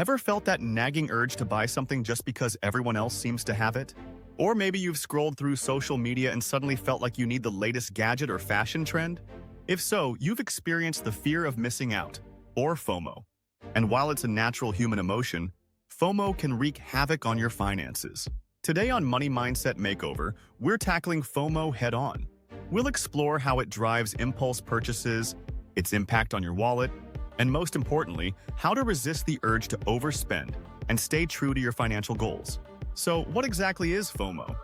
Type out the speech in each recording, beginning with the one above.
Ever felt that nagging urge to buy something just because everyone else seems to have it? Or maybe you've scrolled through social media and suddenly felt like you need the latest gadget or fashion trend? If so, you've experienced the fear of missing out, or FOMO. And while it's a natural human emotion, FOMO can wreak havoc on your finances. Today on Money Mindset Makeover, we're tackling FOMO head-on. We'll explore how it drives impulse purchases, its impact on your wallet, and most importantly, how to resist the urge to overspend and stay true to your financial goals. So, what exactly is FOMO?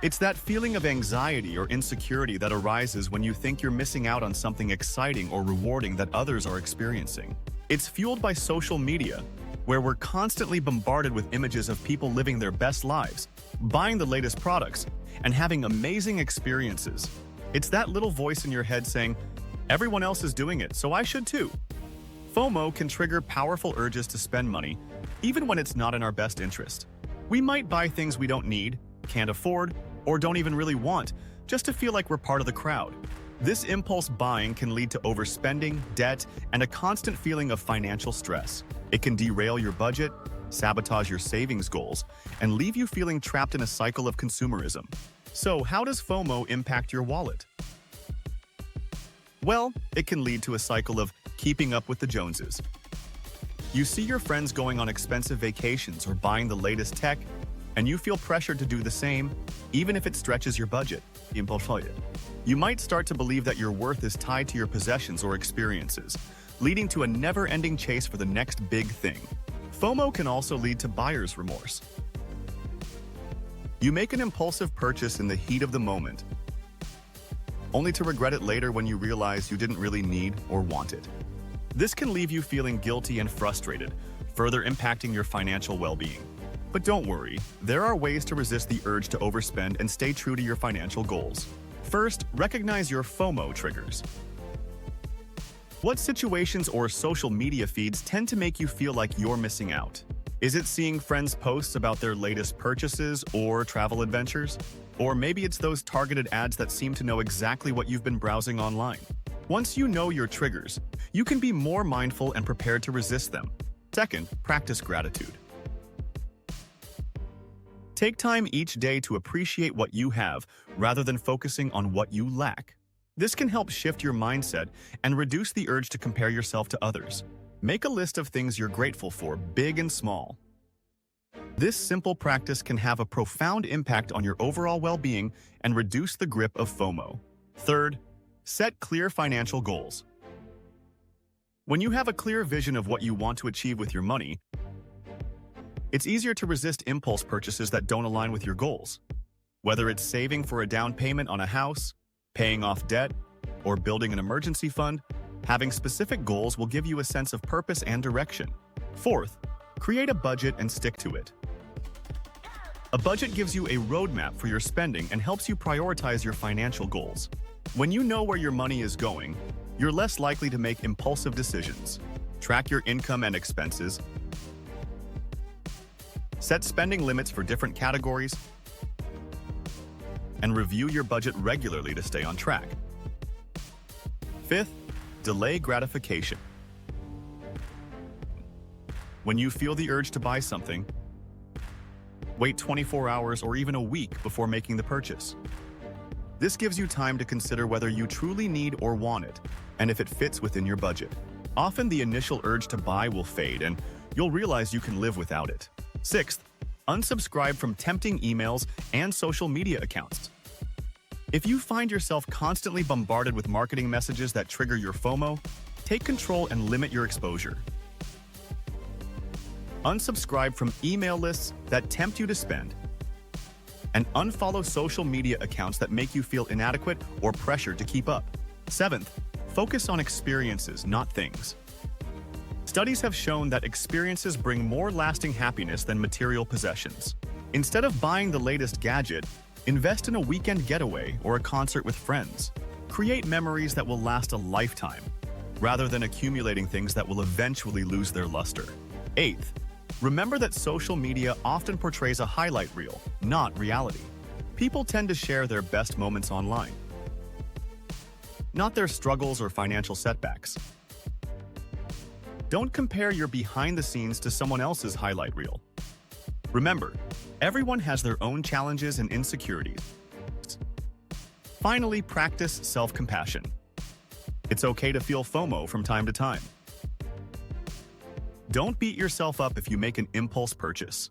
It's that feeling of anxiety or insecurity that arises when you think you're missing out on something exciting or rewarding that others are experiencing. It's fueled by social media, where we're constantly bombarded with images of people living their best lives, buying the latest products, and having amazing experiences. It's that little voice in your head saying, "Everyone else is doing it, so I should too." FOMO can trigger powerful urges to spend money, even when it's not in our best interest. We might buy things we don't need, can't afford, or don't even really want, just to feel like we're part of the crowd. This impulse buying can lead to overspending, debt, and a constant feeling of financial stress. It can derail your budget, sabotage your savings goals, and leave you feeling trapped in a cycle of consumerism. So, how does FOMO impact your wallet? Well, it can lead to a cycle of keeping up with the Joneses. You see your friends going on expensive vacations or buying the latest tech, and you feel pressured to do the same, even if it stretches your budget. You might start to believe that your worth is tied to your possessions or experiences, leading to a never-ending chase for the next big thing. FOMO can also lead to buyer's remorse. You make an impulsive purchase in the heat of the moment, only to regret it later when you realize you didn't really need or want it. This can leave you feeling guilty and frustrated, further impacting your financial well-being. But don't worry, there are ways to resist the urge to overspend and stay true to your financial goals. First, recognize your FOMO triggers. What situations or social media feeds tend to make you feel like you're missing out? Is it seeing friends' posts about their latest purchases or travel adventures? Or maybe it's those targeted ads that seem to know exactly what you've been browsing online. Once you know your triggers, you can be more mindful and prepared to resist them. Second, practice gratitude. Take time each day to appreciate what you have rather than focusing on what you lack. This can help shift your mindset and reduce the urge to compare yourself to others. Make a list of things you're grateful for, big and small. This simple practice can have a profound impact on your overall well-being and reduce the grip of FOMO. Third, set clear financial goals. When you have a clear vision of what you want to achieve with your money, it's easier to resist impulse purchases that don't align with your goals. Whether it's saving for a down payment on a house, paying off debt, or building an emergency fund, having specific goals will give you a sense of purpose and direction. Fourth, create a budget and stick to it. A budget gives you a roadmap for your spending and helps you prioritize your financial goals. When you know where your money is going, you're less likely to make impulsive decisions. Track your income and expenses. Set spending limits for different categories, and review your budget regularly to stay on track. Fifth, delay gratification. When you feel the urge to buy something, wait 24 hours or even a week before making the purchase. This gives you time to consider whether you truly need or want it, and if it fits within your budget. Often the initial urge to buy will fade, and you'll realize you can live without it. Sixth, unsubscribe from tempting emails and social media accounts. If you find yourself constantly bombarded with marketing messages that trigger your FOMO, take control and limit your exposure. Unsubscribe from email lists that tempt you to spend, and unfollow social media accounts that make you feel inadequate or pressured to keep up. Seventh, focus on experiences, not things. Studies have shown that experiences bring more lasting happiness than material possessions. Instead of buying the latest gadget, invest in a weekend getaway or a concert with friends. Create memories that will last a lifetime, rather than accumulating things that will eventually lose their luster. Eighth, remember that social media often portrays a highlight reel, not reality. People tend to share their best moments online, not their struggles or financial setbacks. Don't compare your behind the scenes to someone else's highlight reel. Remember, everyone has their own challenges and insecurities. Finally, practice self-compassion. It's okay to feel FOMO from time to time. Don't beat yourself up if you make an impulse purchase.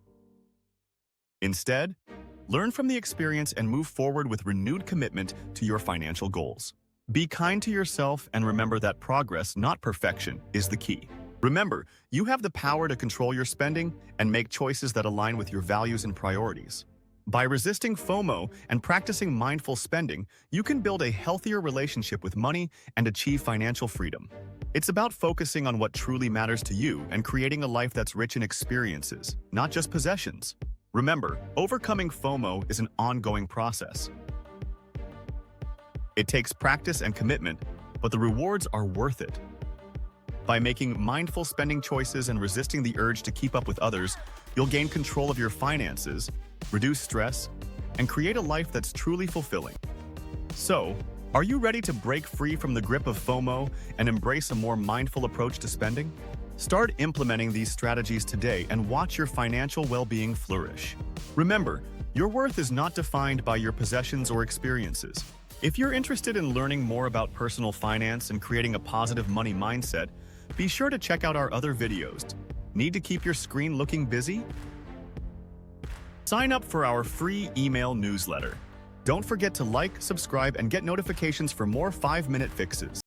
Instead, learn from the experience and move forward with renewed commitment to your financial goals. Be kind to yourself and remember that progress, not perfection, is the key. Remember, you have the power to control your spending and make choices that align with your values and priorities. By resisting FOMO and practicing mindful spending, you can build a healthier relationship with money and achieve financial freedom. It's about focusing on what truly matters to you and creating a life that's rich in experiences, not just possessions. Remember, overcoming FOMO is an ongoing process. It takes practice and commitment, but the rewards are worth it. By making mindful spending choices and resisting the urge to keep up with others, you'll gain control of your finances, reduce stress, and create a life that's truly fulfilling. So, are you ready to break free from the grip of FOMO and embrace a more mindful approach to spending? Start implementing these strategies today and watch your financial well-being flourish. Remember, your worth is not defined by your possessions or experiences. If you're interested in learning more about personal finance and creating a positive money mindset, be sure to check out our other videos. Need to keep your screen looking busy? Sign up for our free email newsletter. Don't forget to like, subscribe, and get notifications for more 5-minute fixes.